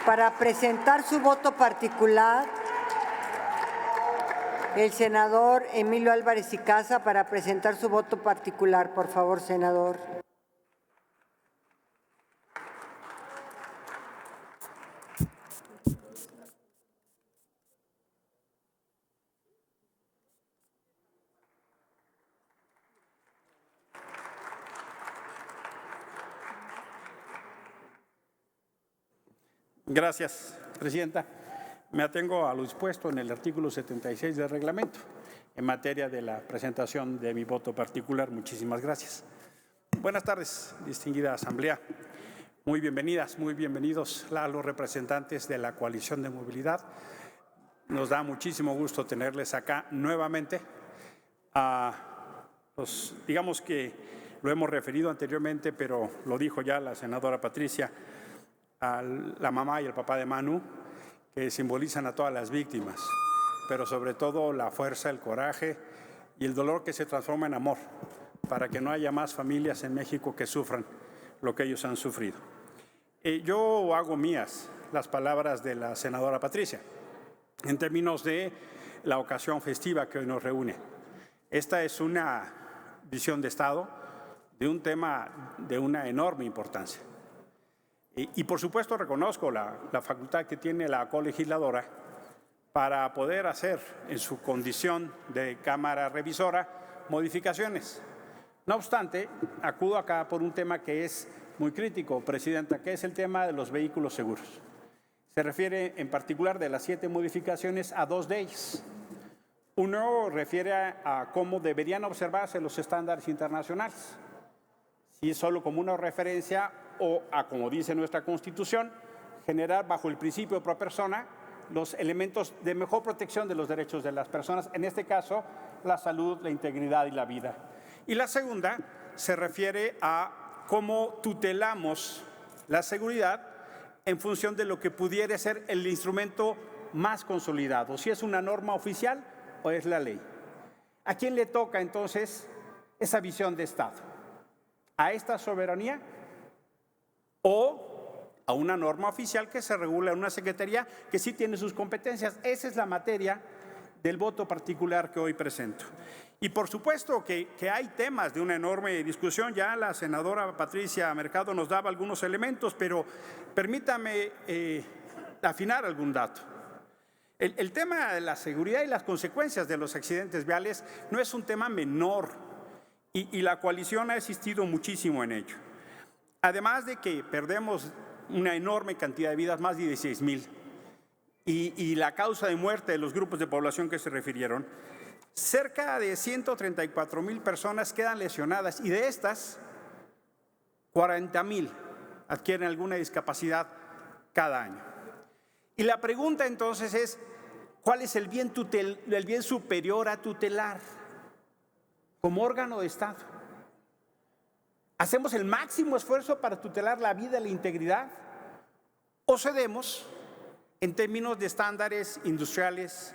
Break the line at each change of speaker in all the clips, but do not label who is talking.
Para presentar su voto particular, el senador Emilio Álvarez y Casa, para presentar su voto particular. Por favor, senador.
Gracias, presidenta. Me atengo a lo dispuesto en el artículo 76 del reglamento en materia de la presentación de mi voto particular. Muchísimas gracias. Buenas tardes, distinguida asamblea. Muy bienvenidas, muy bienvenidos a los representantes de la Coalición de Movilidad. Nos da muchísimo gusto tenerles acá nuevamente. Digamos que lo hemos referido anteriormente, pero lo dijo ya la senadora Patricia, a la mamá y el papá de Manu, que simbolizan a todas las víctimas, pero sobre todo la fuerza, el coraje y el dolor que se transforma en amor, para que no haya más familias en México que sufran lo que ellos han sufrido. Yo hago mías las palabras de la senadora Patricia en términos de la ocasión festiva que hoy nos reúne. Esta es una visión de Estado de un tema de una enorme importancia. Y por supuesto reconozco la facultad que tiene la colegisladora para poder hacer en su condición de Cámara Revisora modificaciones. No obstante, acudo acá por un tema que es muy crítico, presidenta, que es el tema de los vehículos seguros. Se refiere en particular de las 7 modificaciones a 2 de ellas. Uno refiere a cómo deberían observarse los estándares internacionales. Si es solo como una referencia o a, como dice nuestra Constitución, generar bajo el principio pro persona los elementos de mejor protección de los derechos de las personas, en este caso, la salud, la integridad y la vida. Y la segunda se refiere a cómo tutelamos la seguridad en función de lo que pudiera ser el instrumento más consolidado, si es una norma oficial o es la ley. ¿A quién le toca entonces esa visión de Estado? ¿A esta soberanía o a una norma oficial que se regula en una secretaría que sí tiene sus competencias? Esa es la materia del voto particular que hoy presento. Y por supuesto que hay temas de una enorme discusión. Ya la senadora Patricia Mercado nos daba algunos elementos, pero permítame afinar algún dato. El tema de la seguridad y las consecuencias de los accidentes viales no es un tema menor. Y la coalición ha insistido muchísimo en ello. Además de que perdemos una enorme cantidad de vidas, más de 16,000, y la causa de muerte de los grupos de población que se refirieron, cerca de 134,000 personas quedan lesionadas y de estas, 40,000 adquieren alguna discapacidad cada año. Y la pregunta entonces es, ¿cuál es el bien superior a tutelar? Como órgano de Estado, ¿hacemos el máximo esfuerzo para tutelar la vida y la integridad? ¿O cedemos en términos de estándares industriales,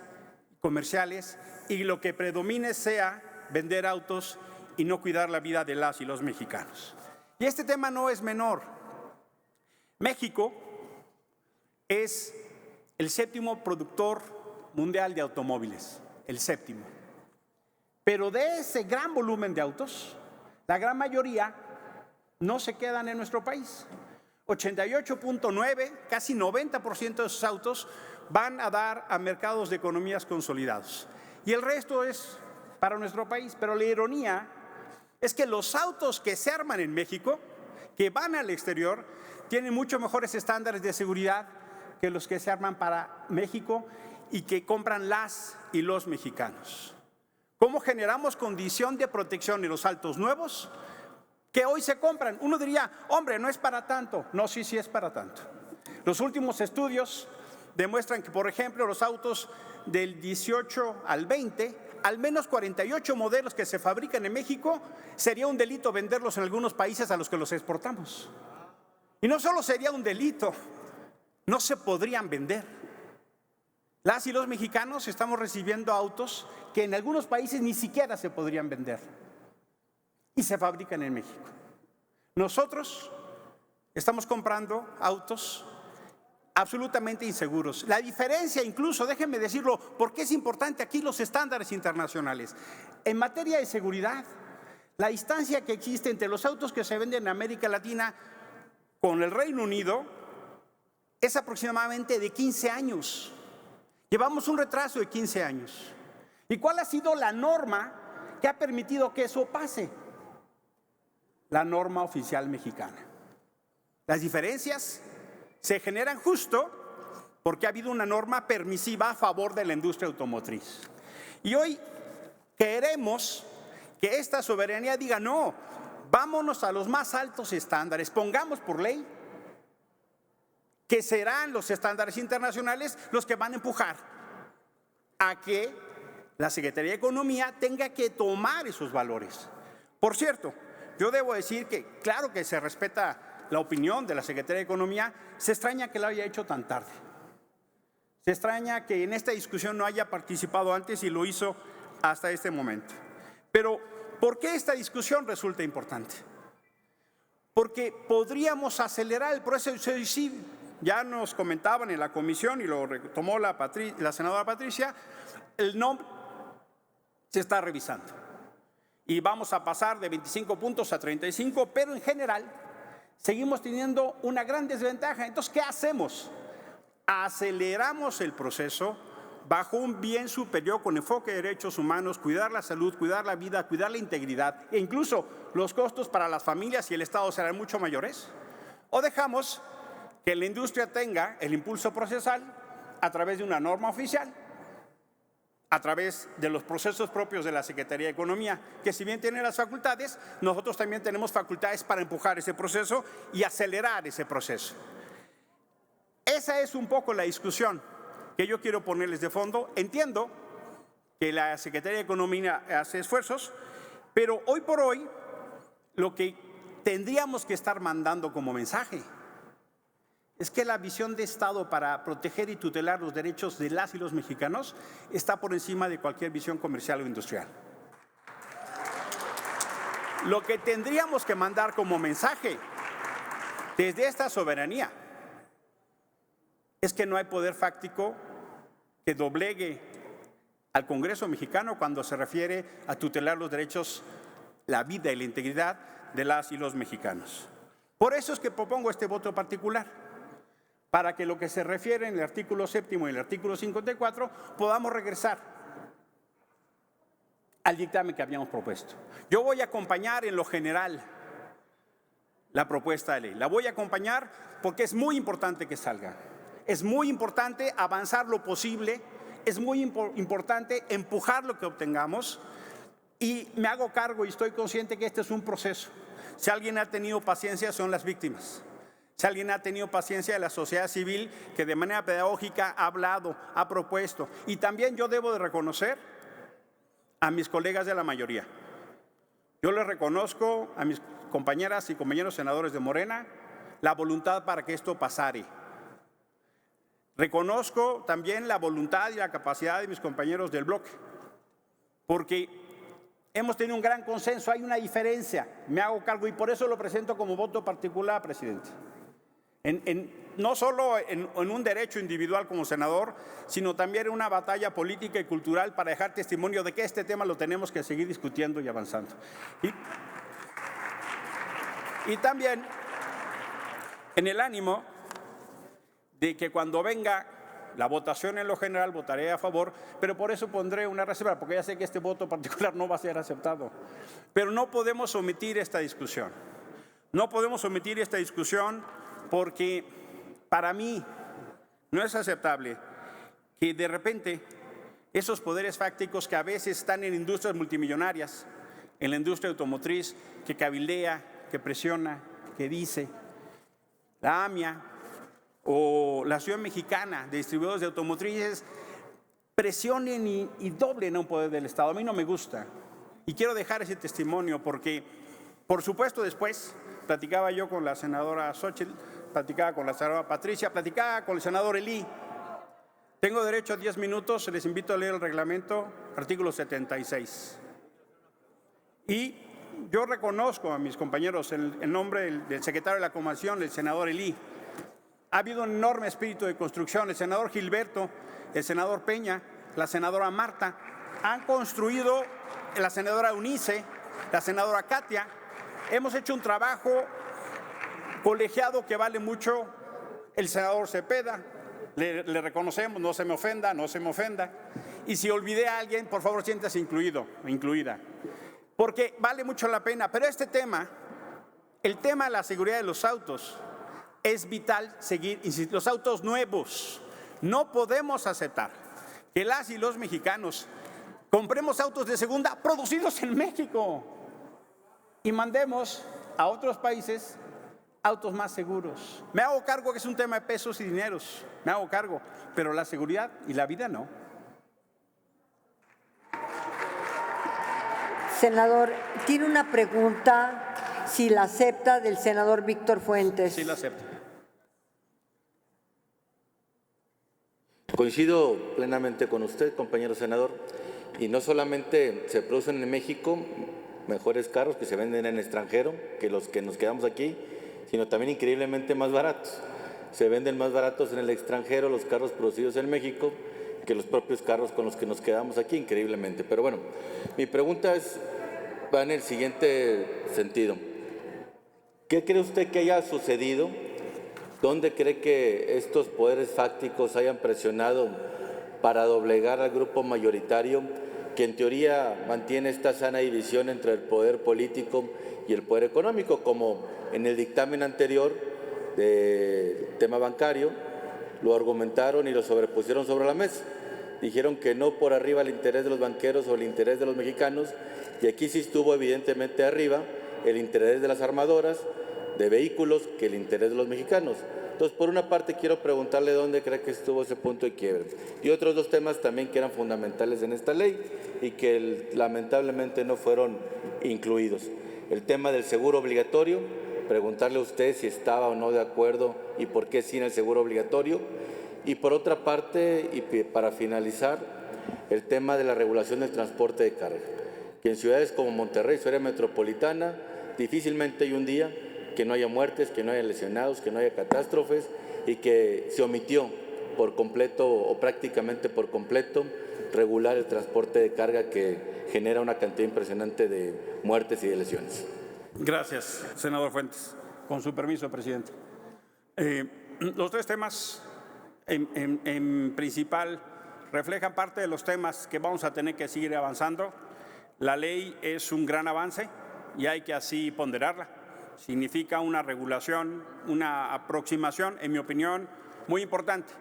comerciales, y lo que predomine sea vender autos y no cuidar la vida de las y los mexicanos? Y este tema no es menor. México es el 7º productor mundial de automóviles, el 7º. Pero de ese gran volumen de autos, la gran mayoría no se quedan en nuestro país. 88.9, casi 90% de esos autos van a dar a mercados de economías consolidados. Y el resto es para nuestro país. Pero la ironía es que los autos que se arman en México, que van al exterior, tienen mucho mejores estándares de seguridad que los que se arman para México y que compran las y los mexicanos. ¿Cómo generamos condición de protección en los autos nuevos que hoy se compran? Uno diría, hombre, no es para tanto. No, sí es para tanto. Los últimos estudios demuestran que, por ejemplo, los autos del 18 al 20, al menos 48 modelos que se fabrican en México, sería un delito venderlos en algunos países a los que los exportamos. Y no solo sería un delito, no se podrían vender. Las y los mexicanos estamos recibiendo autos que en algunos países ni siquiera se podrían vender y se fabrican en México. Nosotros estamos comprando autos absolutamente inseguros. La diferencia, incluso, déjenme decirlo, porque es importante aquí los estándares internacionales. En materia de seguridad, la distancia que existe entre los autos que se venden en América Latina con el Reino Unido es aproximadamente de 15 años. Llevamos un retraso de 15 años. ¿Y cuál ha sido la norma que ha permitido que eso pase? La norma oficial mexicana. Las diferencias se generan justo porque ha habido una norma permisiva a favor de la industria automotriz. Y hoy queremos que esta soberanía diga, no, vámonos a los más altos estándares, pongamos por ley que serán los estándares internacionales los que van a empujar a que la Secretaría de Economía tenga que tomar esos valores. Por cierto, yo debo decir que claro que se respeta la opinión de la Secretaría de Economía, se extraña que lo haya hecho tan tarde. Se extraña que en esta discusión no haya participado antes y lo hizo hasta este momento. Pero, ¿por qué esta discusión resulta importante? Porque podríamos acelerar el proceso de sí. Ya nos comentaban en la comisión y lo retomó la senadora Patricia, el nombre se está revisando. Y vamos a pasar de 25 puntos a 35, pero en general seguimos teniendo una gran desventaja. Entonces, ¿qué hacemos? Aceleramos el proceso bajo un bien superior con enfoque de derechos humanos, cuidar la salud, cuidar la vida, cuidar la integridad, e incluso los costos para las familias y el Estado serán mucho mayores. O dejamos que la industria tenga el impulso procesal a través de una norma oficial, a través de los procesos propios de la Secretaría de Economía, que si bien tiene las facultades, nosotros también tenemos facultades para empujar ese proceso y acelerar ese proceso. Esa es un poco la discusión que yo quiero ponerles de fondo. Entiendo que la Secretaría de Economía hace esfuerzos, pero hoy por hoy lo que tendríamos que estar mandando como mensaje es que la visión de Estado para proteger y tutelar los derechos de las y los mexicanos está por encima de cualquier visión comercial o industrial. Lo que tendríamos que mandar como mensaje desde esta soberanía es que no hay poder fáctico que doblegue al Congreso mexicano cuando se refiere a tutelar los derechos, la vida y la integridad de las y los mexicanos. Por eso es que propongo este voto particular, para que lo que se refiere en el artículo 7º y el artículo 54 podamos regresar al dictamen que habíamos propuesto. Yo voy a acompañar en lo general la propuesta de ley. La voy a acompañar porque es muy importante que salga. Es muy importante avanzar lo posible, es muy importante empujar lo que obtengamos y me hago cargo y estoy consciente que este es un proceso. Si alguien ha tenido paciencia son las víctimas. Si alguien ha tenido paciencia de la sociedad civil que de manera pedagógica ha hablado, ha propuesto. Y también yo debo de reconocer a mis colegas de la mayoría. Yo les reconozco a mis compañeras y compañeros senadores de Morena la voluntad para que esto pasare. Reconozco también la voluntad y la capacidad de mis compañeros del bloque, porque hemos tenido un gran consenso, hay una diferencia, me hago cargo y por eso lo presento como voto particular, presidente. No solo en un derecho individual como senador, sino también en una batalla política y cultural para dejar testimonio de que este tema lo tenemos que seguir discutiendo y avanzando. Y también en el ánimo de que cuando venga la votación en lo general votaré a favor, pero por eso pondré una reserva, porque ya sé que este voto particular no va a ser aceptado. Pero no podemos omitir esta discusión. No podemos omitir esta discusión porque para mí no es aceptable que de repente esos poderes fácticos que a veces están en industrias multimillonarias, en la industria automotriz, que cabildea, que presiona, que dice, la AMIA o la Asociación Mexicana de Distribuidores de Automotrices, presionen y doblen a un poder del Estado. A mí no me gusta y quiero dejar ese testimonio porque, por supuesto, después platicaba yo con la senadora Xochitl, platicaba con la senadora Patricia, platicaba con el senador Elí. Tengo derecho a 10 minutos, les invito a leer el reglamento, artículo 76. Y yo reconozco a mis compañeros en nombre del secretario de la Comisión, el senador Elí, Ha habido un enorme espíritu de construcción. El senador Gilberto, el senador Peña, la senadora Marta, han construido, la senadora Eunice, la senadora Katia. Hemos hecho un trabajo colegiado que vale mucho. El senador Cepeda, le reconocemos, no se me ofenda, no se me ofenda. Y si olvidé a alguien, por favor, siéntase incluido, incluida. Porque vale mucho la pena. Pero este tema, el tema de la seguridad de los autos, es vital seguir, los autos nuevos. No podemos aceptar que las y los mexicanos compremos autos de segunda producidos en México y mandemos a otros países autos más seguros. Me hago cargo que es un tema de pesos y dineros, me hago cargo, pero la seguridad y la vida no.
Senador, tiene una pregunta, si la acepta, del senador Víctor Fuentes.
Sí, la acepto.
Coincido plenamente con usted, compañero senador, y no solamente se producen en México mejores carros que se venden en extranjero que los que nos quedamos aquí, sino también increíblemente más baratos. Se venden más baratos en el extranjero los carros producidos en México que los propios carros con los que nos quedamos aquí, increíblemente. Pero bueno, mi pregunta va en el siguiente sentido. ¿Qué cree usted que haya sucedido? ¿Dónde cree que estos poderes fácticos hayan presionado para doblegar al grupo mayoritario, que en teoría mantiene esta sana división entre el poder político y el poder económico, como en el dictamen anterior del tema bancario lo argumentaron y lo sobrepusieron sobre la mesa? Dijeron que no por arriba el interés de los banqueros o el interés de los mexicanos, y aquí sí estuvo evidentemente arriba el interés de las armadoras de vehículos que el interés de los mexicanos. Entonces, por una parte, quiero preguntarle dónde cree que estuvo ese punto de quiebre. Y otros dos temas también que eran fundamentales en esta ley y que lamentablemente no fueron incluidos. El tema del seguro obligatorio, preguntarle a usted si estaba o no de acuerdo y por qué sin el seguro obligatorio. Y por otra parte, y para finalizar, el tema de la regulación del transporte de carga, que en ciudades como Monterrey, su área metropolitana, difícilmente hay un día que no haya muertes, que no haya lesionados, que no haya catástrofes, y que se omitió por completo o prácticamente por completo regular el transporte de carga, que genera una cantidad impresionante de muertes y de lesiones.
Gracias, senador Fuentes. Con su permiso, presidente. Los tres temas en principal reflejan parte de los temas que vamos a tener que seguir avanzando. La ley es un gran avance y hay que así ponderarla. Significa una regulación, una aproximación, en mi opinión, muy importante.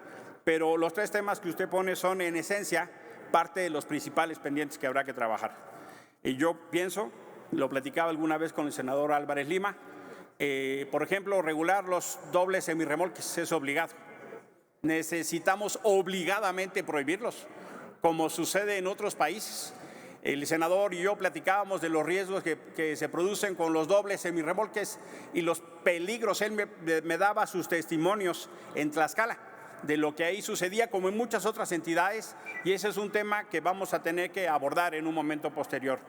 Pero los tres temas que usted pone son, en esencia, parte de los principales pendientes que habrá que trabajar. Y yo pienso, lo platicaba alguna vez con el senador Álvarez Lima, por ejemplo, regular los dobles semirremolques es obligado. Necesitamos obligadamente prohibirlos, como sucede en otros países. El senador y yo platicábamos de los riesgos que se producen con los dobles semirremolques y los peligros. Él me daba sus testimonios en Tlaxcala de lo que ahí sucedía, como en muchas otras entidades, y ese es un tema que vamos a tener que abordar en un momento posterior.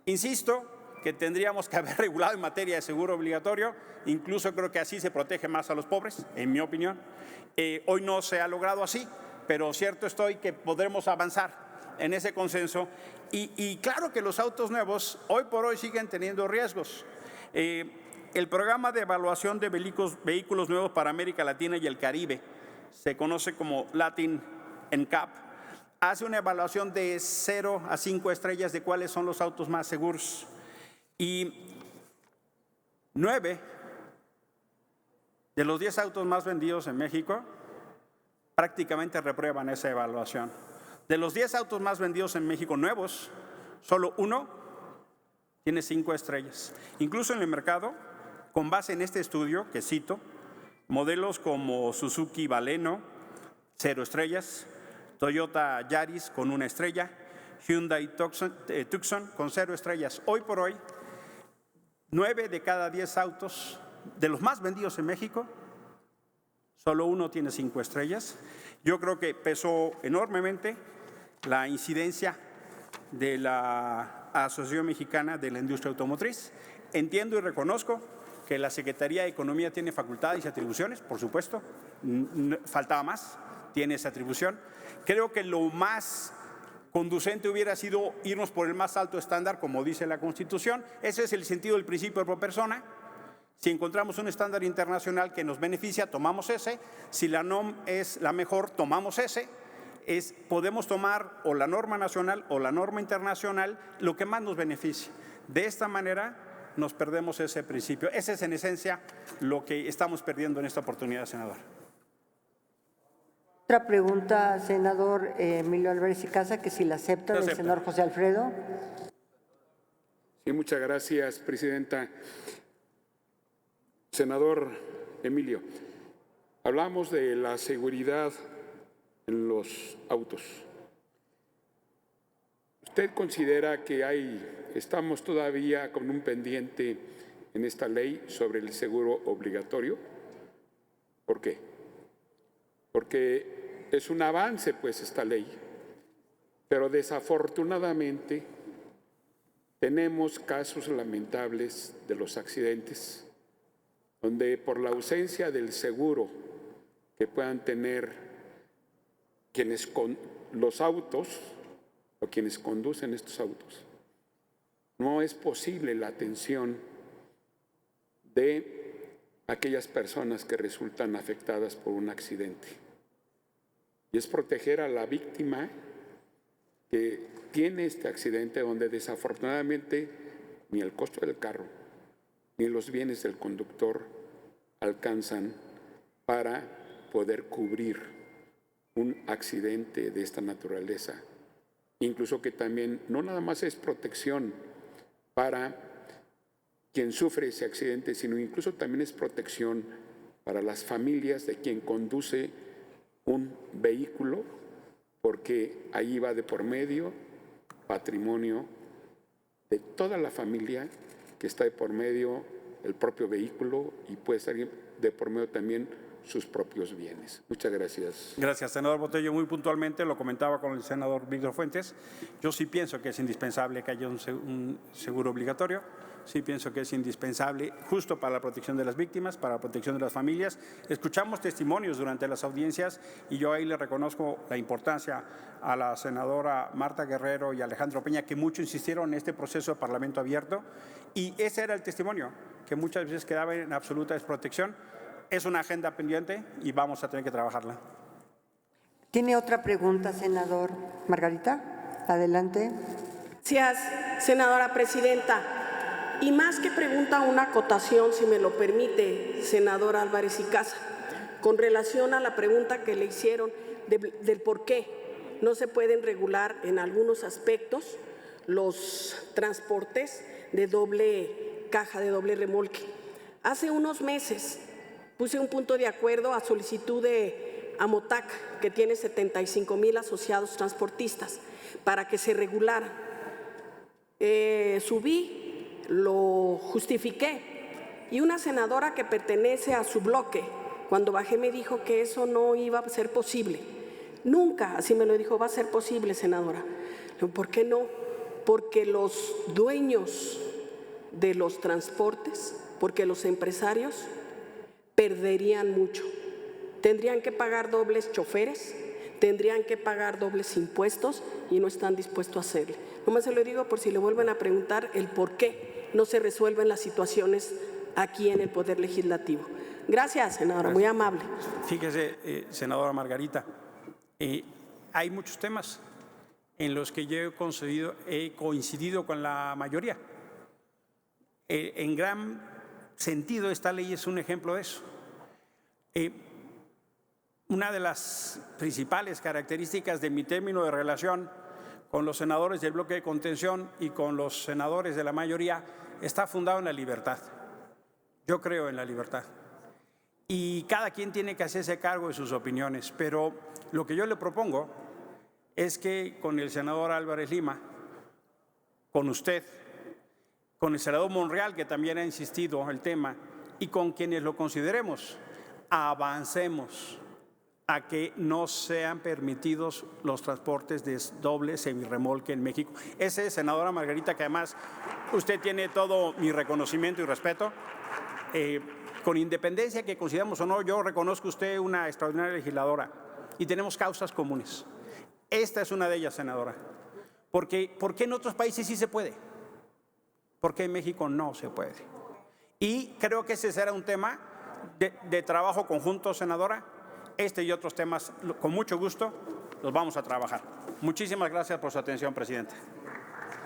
Insisto que tendríamos que haber regulado en materia de seguro obligatorio, incluso creo que así se protege más a los pobres, en mi opinión. Hoy no se ha logrado así, pero cierto estoy que podremos avanzar en ese consenso. Y claro que los autos nuevos hoy por hoy siguen teniendo riesgos. El programa de evaluación de vehículos nuevos para América Latina y el Caribe, se conoce como Latin NCAP, hace una evaluación de 0 a 5 estrellas de cuáles son los autos más seguros. Y 9 de los 10 autos más vendidos en México prácticamente reprueban esa evaluación. De los 10 autos más vendidos en México nuevos, solo 1 tiene 5 estrellas. Incluso en el mercado, con base en este estudio que cito, modelos como Suzuki Baleno, 0 estrellas, Toyota Yaris con 1 estrella, Hyundai Tucson con 0 estrellas. Hoy por hoy, 9 de cada 10 autos de los más vendidos en México, solo 1 tiene 5 estrellas. Yo creo que pesó enormemente la incidencia de la Asociación Mexicana de la Industria Automotriz. Entiendo y reconozco que la Secretaría de Economía tiene facultades y atribuciones, por supuesto, faltaba más, tiene esa atribución. Creo que lo más conducente hubiera sido irnos por el más alto estándar, como dice la Constitución. Ese es el sentido del principio pro persona. Si encontramos un estándar internacional que nos beneficia, tomamos ese. Si la NOM es la mejor, tomamos ese. Podemos tomar o la norma nacional o la norma internacional, lo que más nos beneficie. De esta manera nos perdemos ese principio. Ese es en esencia lo que estamos perdiendo en esta oportunidad, senador.
Otra pregunta, senador Emilio Álvarez y Casa, que si la acepta, del senador José Alfredo.
Sí, muchas gracias, presidenta. Senador Emilio, hablamos de la seguridad en los autos. ¿Usted considera que estamos todavía con un pendiente en esta ley sobre el seguro obligatorio? ¿Por qué? Porque es un avance, pues, esta ley, pero desafortunadamente tenemos casos lamentables de los accidentes, donde por la ausencia del seguro que puedan tener quienes con los autos o quienes conducen estos autos, no es posible la atención de aquellas personas que resultan afectadas por un accidente. Y es proteger a la víctima que tiene este accidente, donde desafortunadamente ni el costo del carro ni los bienes del conductor alcanzan para poder cubrir un accidente de esta naturaleza. Incluso que también no nada más es protección para quien sufre ese accidente, sino incluso también es protección para las familias de quien conduce un vehículo, porque ahí va de por medio patrimonio de toda la familia, que está de por medio el propio vehículo y puede estar de por medio también sus propios bienes. Muchas gracias.
Gracias, senador Botello. Muy puntualmente, lo comentaba con el senador Víctor Fuentes, yo sí pienso que es indispensable que haya un seguro obligatorio. Sí pienso que es indispensable justo para la protección de las víctimas, para la protección de las familias. Escuchamos testimonios durante las audiencias y yo ahí le reconozco la importancia a la senadora Marta Guerrero y Alejandro Peña, que mucho insistieron en este proceso de Parlamento abierto, y ese era el testimonio, que muchas veces quedaba en absoluta desprotección. Es una agenda pendiente y vamos a tener que trabajarla.
¿Tiene otra pregunta, senador Margarita? Adelante.
Gracias, senadora presidenta. Y más que pregunta, una acotación, si me lo permite, senador Álvarez y Casa, con relación a la pregunta que le hicieron del por qué no se pueden regular en algunos aspectos los transportes de doble caja, de doble remolque. Hace unos meses puse un punto de acuerdo a solicitud de Amotac, que tiene 75,000 asociados transportistas, para que se regulara. Subí, lo justifiqué, y una senadora que pertenece a su bloque, cuando bajé me dijo que eso no iba a ser posible. Nunca, así me lo dijo, va a ser posible, senadora. ¿Por qué no? Porque los dueños de los transportes, porque los empresarios perderían mucho. Tendrían que pagar dobles choferes, tendrían que pagar dobles impuestos y no están dispuestos a hacerlo. Nomás se lo digo por si le vuelven a preguntar el por qué no se resuelven las situaciones aquí en el Poder Legislativo. Gracias, senadora, muy amable.
Fíjese, senadora Margarita, hay muchos temas en los que yo he coincidido con la mayoría. En gran sentido, esta ley es un ejemplo de eso. Una de las principales características de mi término de relación con los senadores del bloque de contención y con los senadores de la mayoría está fundado en la libertad. Yo creo en la libertad. Y cada quien tiene que hacerse cargo de sus opiniones, pero lo que yo le propongo es que con el senador Álvarez Lima, con usted, con el senador Monreal, que también ha insistido en el tema, y con quienes lo consideremos, avancemos a que no sean permitidos los transportes de doble semirremolque en México. Ese, senadora Margarita, que además usted tiene todo mi reconocimiento y respeto, con independencia que consideramos o no, yo reconozco usted una extraordinaria legisladora y tenemos causas comunes. Esta es una de ellas, senadora. ¿Por qué en otros países sí se puede? ¿Por qué en México no se puede? Y creo que ese será un tema de trabajo conjunto, senadora. Este y otros temas, con mucho gusto, los vamos a trabajar. Muchísimas gracias por su atención, presidenta.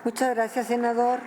Muchas gracias, senador.